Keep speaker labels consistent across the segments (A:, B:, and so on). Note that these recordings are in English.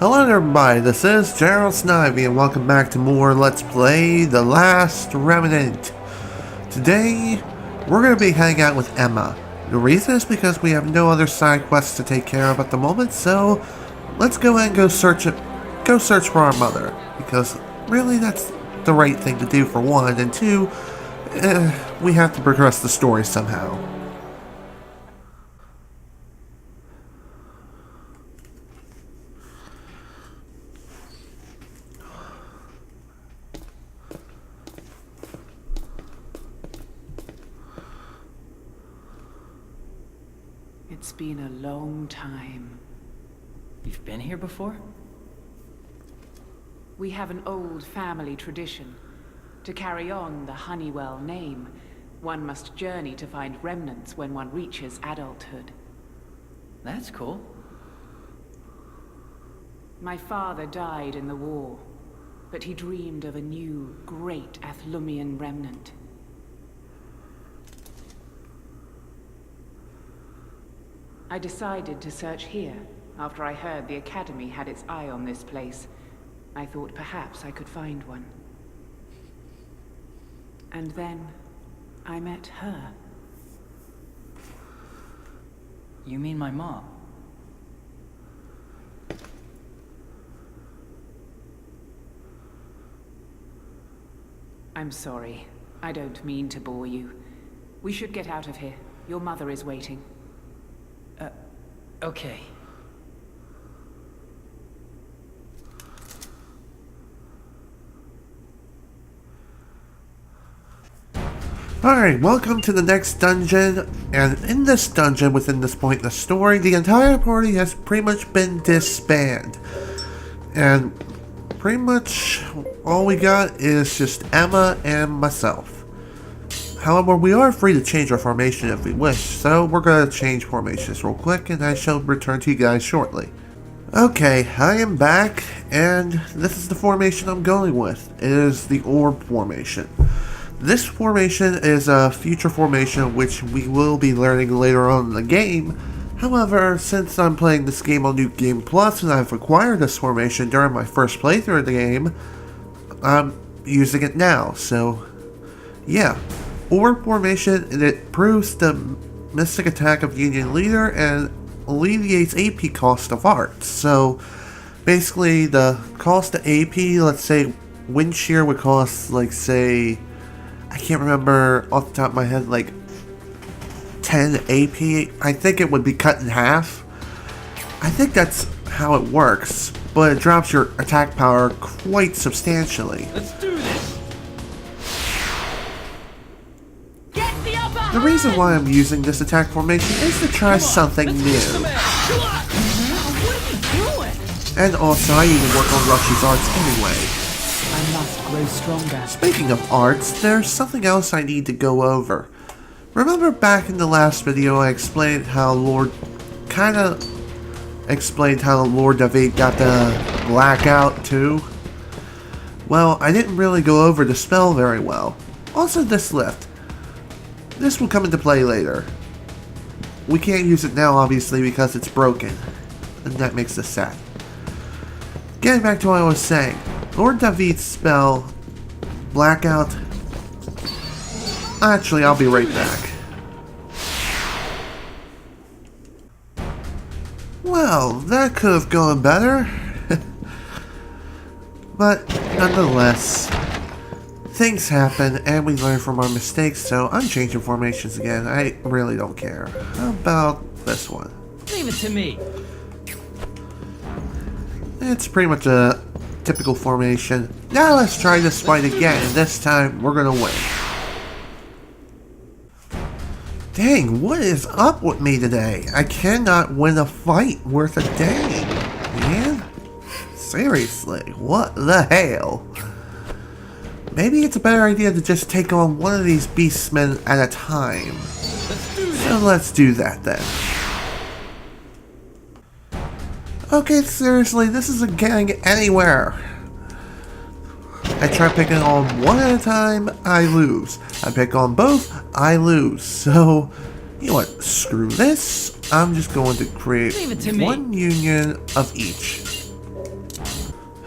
A: Hello everybody, this is Snivy and welcome back to more Let's Play The Last Remnant. Today, we're going to be hanging out with Emma. The reason is because we have no other side quests to take care of at the moment, so let's go ahead and go search for our mother. Because really that's the right thing to do for one, and two, we have to progress the story somehow.
B: It's been a long time.
C: You've been here before?
B: We have an old family tradition. To carry on the Honeywell name, one must journey to find remnants when one reaches adulthood.
C: That's cool.
B: My father died in the war, but he dreamed of a new, great Athlumian remnant. I decided to search here after I heard the Academy had its eye on this place. I thought perhaps I could find one. And then I met her.
C: You mean my mom?
B: I'm sorry. I don't mean to bore you. We should get out of here. Your mother is waiting.
C: Okay.
A: Alright, welcome to the next dungeon, and in this dungeon, within this point in the story, the entire party has pretty much been disbanded. And pretty much all we got is just Emma and myself. However, we are free to change our formation if we wish, so we're going to change formations real quick, and I shall return to you guys shortly. Okay, I am back, and this is the formation I'm going with. It is the orb formation. This formation is a future formation which we will be learning later on in the game. However, since I'm playing this game on New Game Plus and I've acquired this formation during my first playthrough of the game, I'm using it now, so yeah. Orb formation, and it improves the mystic attack of Union Leader and alleviates AP cost of arts. So basically the cost of AP, let's say Wind Shear would cost, like, say, I can't remember off the top of my head, like 10 AP. I think it would be cut in half. I think that's how it works, but it drops your attack power quite substantially.
C: Let's do this!
A: The reason why I'm using this attack formation is to try something new. And also, I need to work on Rushy's arts anyway.
B: I must grow stronger.
A: Speaking of arts, there's something else I need to go over. Remember back in the last video I explained how Lord David got the blackout too? Well, I didn't really go over the spell very well. Also this lift. This will come into play later. We can't use it now, obviously, because it's broken. And that makes us sad. Getting back to what I was saying. Lord David's spell, Blackout. Actually, I'll be right back. Well, that could have gone better. But, nonetheless, things happen, and we learn from our mistakes, so I'm changing formations again. I really don't care. How about this one?
C: Leave it to me.
A: It's pretty much a typical formation. Now let's try this fight again, and this time we're gonna win. Dang, what is up with me today? I cannot win a fight worth a dang, man. Seriously, what the hell? Maybe it's a better idea to just take on one of these beastmen at a time. So let's do that then. Okay, seriously, this isn't getting anywhere. I try picking on one at a time, I lose. I pick on both, I lose. So, you know what, screw this. I'm just going to create one union of each.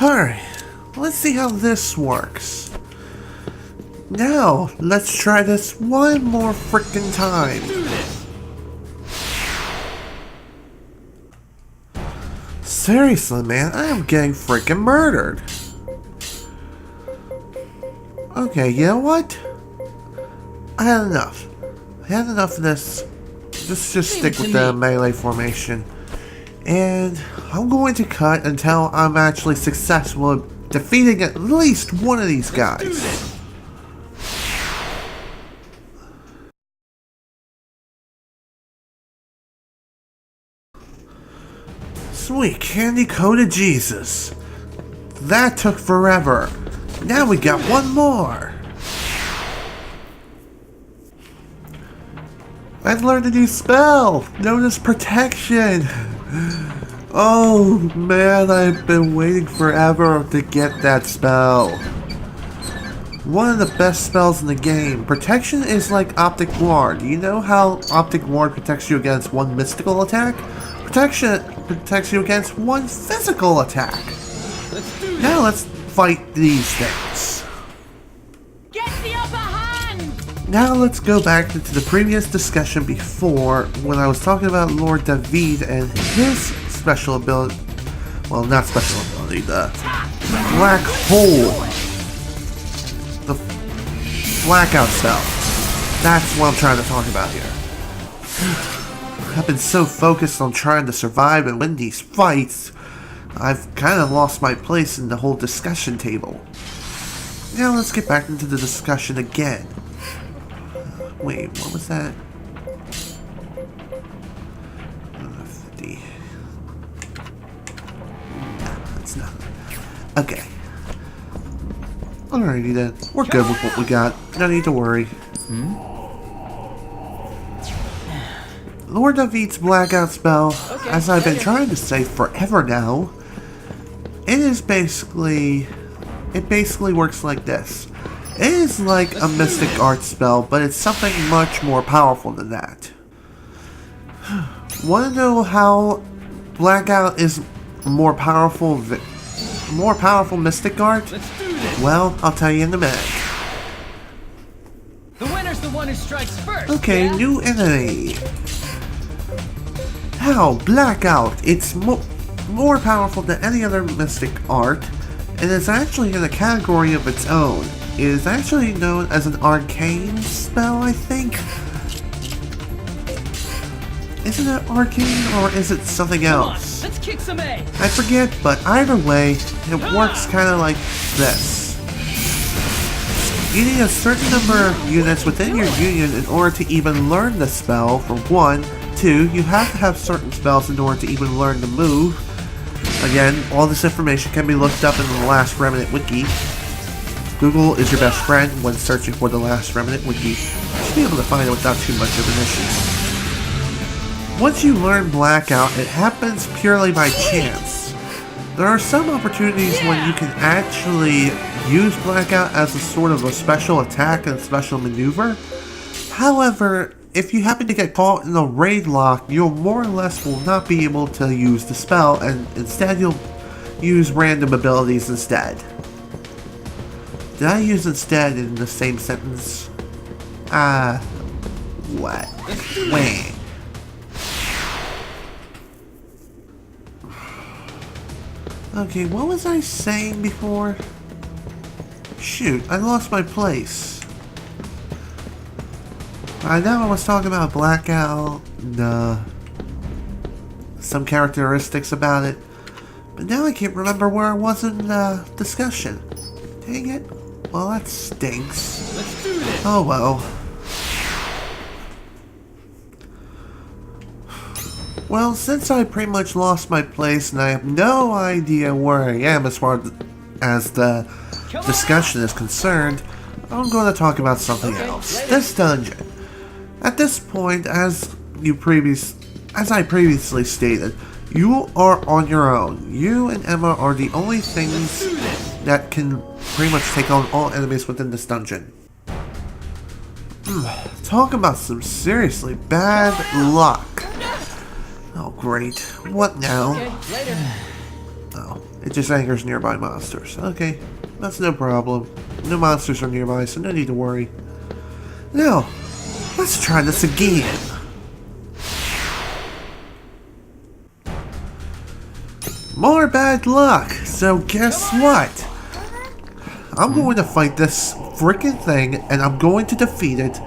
A: Alright, let's see how this works. Now, let's try this one more frickin' time. Seriously, man, I am getting frickin' murdered. Okay, you know what? I had enough. I had enough of this. Let's just stick with the melee formation. And I'm going to cut until I'm actually successful in defeating at least one of these guys. Sweet candy coated Jesus. That took forever. Now we got one more. I've learned a new spell known as protection. Oh man, I've been waiting forever to get that spell. One of the best spells in the game. Protection is like Optic Ward. You know how Optic Ward protects you against one mystical attack? Protection protects you against one physical attack. Now let's fight these things.
B: Get the upper hand!
A: Now let's go back into the previous discussion before when I was talking about Lord David and his special ability. Well, not special ability, the black hole. The blackout spell. That's what I'm trying to talk about here. I've been so focused on trying to survive and win these fights, I've kind of lost my place in the whole discussion table. Now let's get back into the discussion again. Wait, what was that? 50. No, that's not. Okay. Alrighty then. We're good with what we got. No need to worry. Lord David's blackout spell, as I've been trying to say forever now, it basically works like this. It is like a mystic art spell, but it's something much more powerful than that. Want to know how blackout is more powerful mystic art? Well, I'll tell you in a minute.
C: The winner's the one who strikes first.
A: Okay,
C: yeah?
A: new enemy. How blackout? It's more powerful than any other mystic art, and it's actually in a category of its own. It is actually known as an arcane spell, I think. Isn't it arcane, or is it something else?
C: Let's kick some A.
A: I forget, but either way, it works kind of like this. You need a certain number of units within your union in order to even learn the spell, for one. 2, you have to have certain spells in order to even learn the move. Again, all this information can be looked up in the Last Remnant wiki. Google is your best friend when searching for the Last Remnant wiki. You should be able to find it without too much of an issue. Once you learn Blackout, it happens purely by chance. There are some opportunities when you can actually use Blackout as a sort of a special attack and special maneuver. However, if you happen to get caught in a raid lock, you more or less will not be able to use the spell, and instead you'll use random abilities instead. Did I use instead in the same sentence? What? Wait. Okay, what was I saying before? Shoot, I lost my place. I know I was talking about Blackout and some characteristics about it, but now I can't remember where I was in the discussion. Dang it. Well, that stinks.
C: Let's do this.
A: Oh well. Well, since I pretty much lost my place and I have no idea where I am as far as the discussion is concerned, I'm going to talk about something else. This dungeon. At this point, as I previously stated, you are on your own. You and Emma are the only things that can pretty much take on all enemies within this dungeon. Talk about some seriously bad luck. Oh great, what now?
C: Okay, later.
A: Oh, it just angers nearby monsters. Okay, that's no problem. No monsters are nearby, so no need to worry. Now, let's try this again. More bad luck. So guess what? I'm going to fight this freaking thing, and I'm going to defeat it.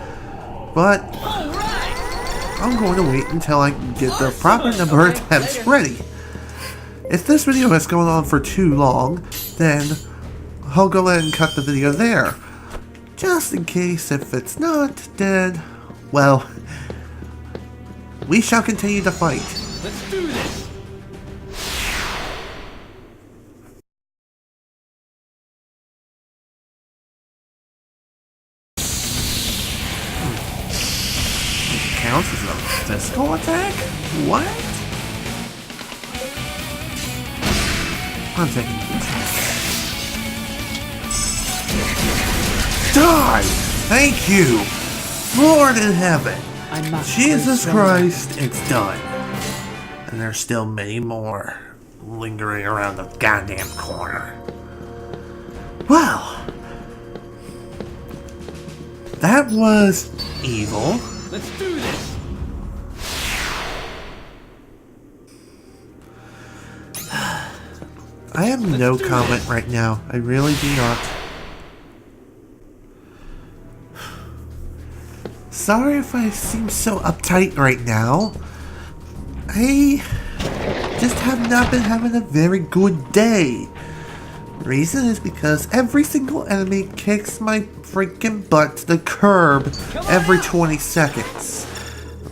A: But I'm going to wait until I get the proper number of attempts ready. If this video is going on for too long, then I'll go ahead and cut the video there. Just in case if it's not, then, well, we shall continue to fight.
C: Let's do this.
A: Counts as a physical attack? What? I'm taking Die! Thank you! Lord in heaven! Jesus Christ, it's done. And there's still many more lingering around the goddamn corner. Well, that was evil.
C: Let's do this.
A: I have no comment right now. I really do not. Sorry if I seem so uptight right now. I just have not been having a very good day. The reason is because every single enemy kicks my freaking butt to the curb every 20 seconds.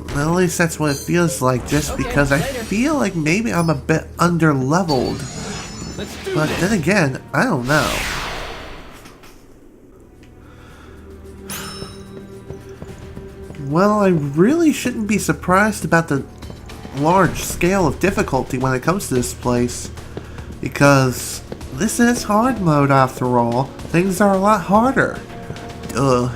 A: At least that's what it feels like, just because I feel like maybe I'm a bit under-leveled. But then again, I don't know. Well, I really shouldn't be surprised about the large scale of difficulty when it comes to this place. Because this is hard mode after all. Things are a lot harder. Duh.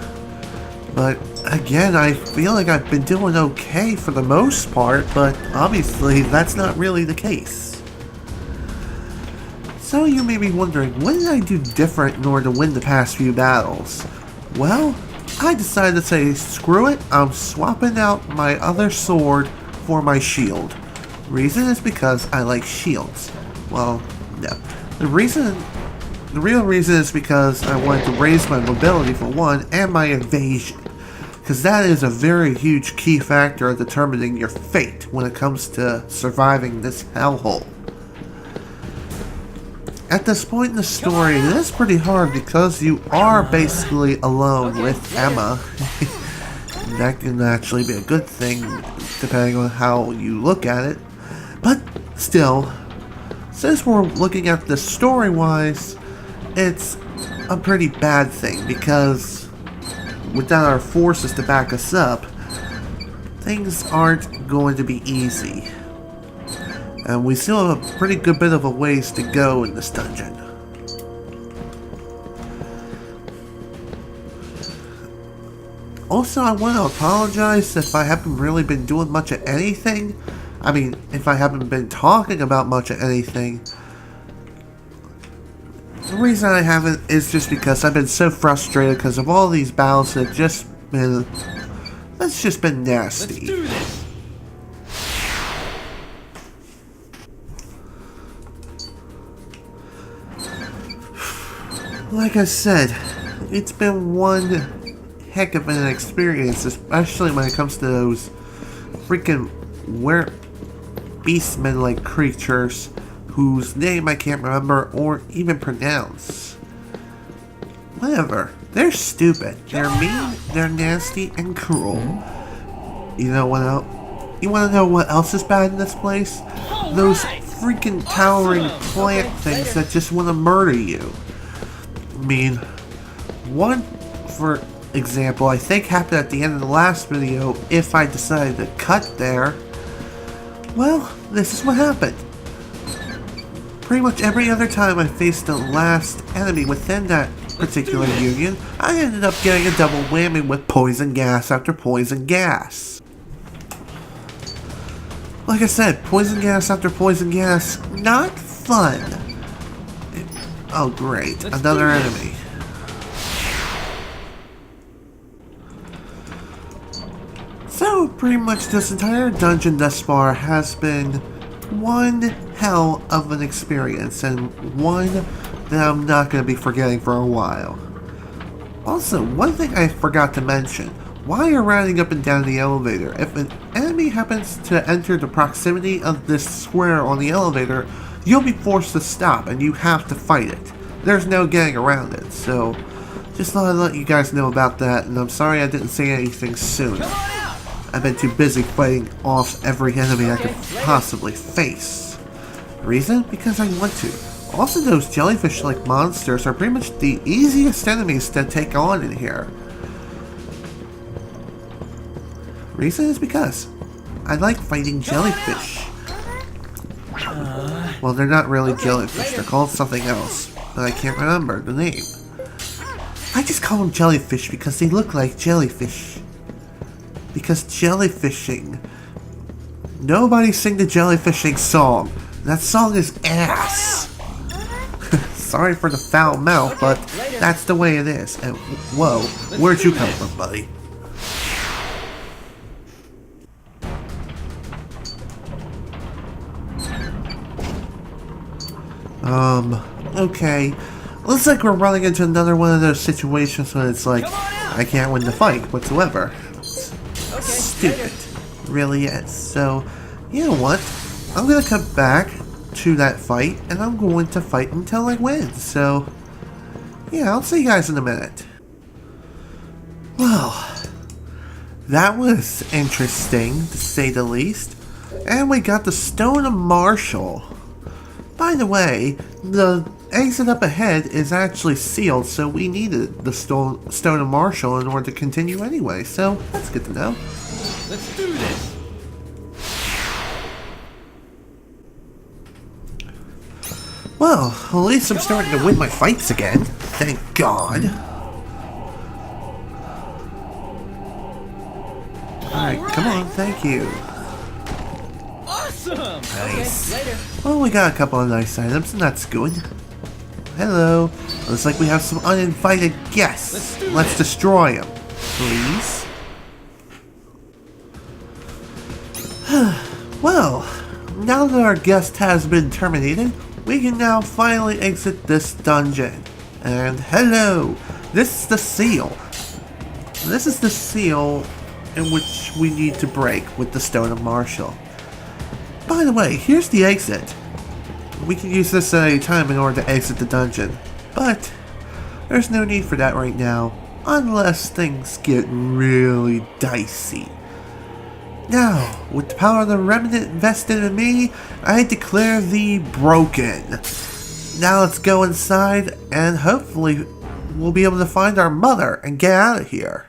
A: But again, I feel like I've been doing okay for the most part, but obviously that's not really the case. So you may be wondering, what did I do different in order to win the past few battles? Well, I decided to say, screw it, I'm swapping out my other sword for my shield. Reason is because I like shields. Well, no. The real reason is because I wanted to raise my mobility for one, and my evasion. Because that is a very huge key factor of determining your fate when it comes to surviving this hellhole. At this point in the story, it is pretty hard because you are basically alone with Emma. That can actually be a good thing, depending on how you look at it. But still, since we're looking at this story-wise, it's a pretty bad thing because without our forces to back us up, things aren't going to be easy. And we still have a pretty good bit of a ways to go in this dungeon. Also, I want to apologize if I haven't really been doing much of anything. I mean, if I haven't been talking about much of anything. The reason I haven't is just because I've been so frustrated because of all these battles that have just been... That's just been nasty.
C: Let's do this.
A: Like I said, it's been one heck of an experience, especially when it comes to those freaking beastmen-like creatures whose name I can't remember or even pronounce. Whatever. They're stupid. They're mean, they're nasty, and cruel. You know what else? You want to know what else is bad in this place? Those freaking towering plant things that just want to murder you. I mean, one, for example, I think happened at the end of the last video. If I decided to cut there, well, this is what happened. Pretty much every other time I faced the last enemy within that particular union, I ended up getting a double whammy with poison gas after poison gas. Like I said, poison gas after poison gas, not fun. Oh great, another enemy. So pretty much this entire dungeon thus far has been one hell of an experience, and one that I'm not going to be forgetting for a while. Also, one thing I forgot to mention, while you're riding up and down the elevator, if an enemy happens to enter the proximity of this square on the elevator, you'll be forced to stop and you have to fight it. There's no getting around it, so just thought I'd let you guys know about that, and I'm sorry I didn't say anything sooner. I've been too busy fighting off every enemy I could possibly face. Reason? Because I want to. Also, those jellyfish-like monsters are pretty much the easiest enemies to take on in here. Reason is because I like fighting jellyfish. Well, they're not really jellyfish, they're called something else, but I can't remember the name. I just call them jellyfish because they look like jellyfish. Because jellyfishing. Nobody sing the jellyfishing song. That song is ass. Sorry for the foul mouth, but that's the way it is. And whoa, where'd you come from, buddy? Okay. Looks like we're running into another one of those situations when it's like, I can't win the fight whatsoever. Stupid. Really is. So, you know what? I'm gonna come back to that fight, and I'm going to fight until I win. So, yeah, I'll see you guys in a minute. Well, that was interesting, to say the least. And we got the Stone of Marshall. By the way, the exit up ahead is actually sealed, so we needed the Stone of Marshall in order to continue anyway, so that's good to know.
C: Let's do this.
A: Well, at least I'm starting to win my fights again. Thank God. Alright, come on, thank you.
C: Awesome.
A: Nice.
C: Okay, later.
A: Well, we got a couple of nice items, and that's good. Hello. Looks like we have some uninvited guests. Let's destroy them, please. Well, now that our guest has been terminated, we can now finally exit this dungeon. And hello, this is the seal. This is the seal in which we need to break with the Stone of Marshall. By the way, here's the exit. We can use this at any time in order to exit the dungeon, but there's no need for that right now, unless things get really dicey. Now, with the power of the Remnant vested in me, I declare thee broken. Now let's go inside, and hopefully we'll be able to find our mother and get out of here.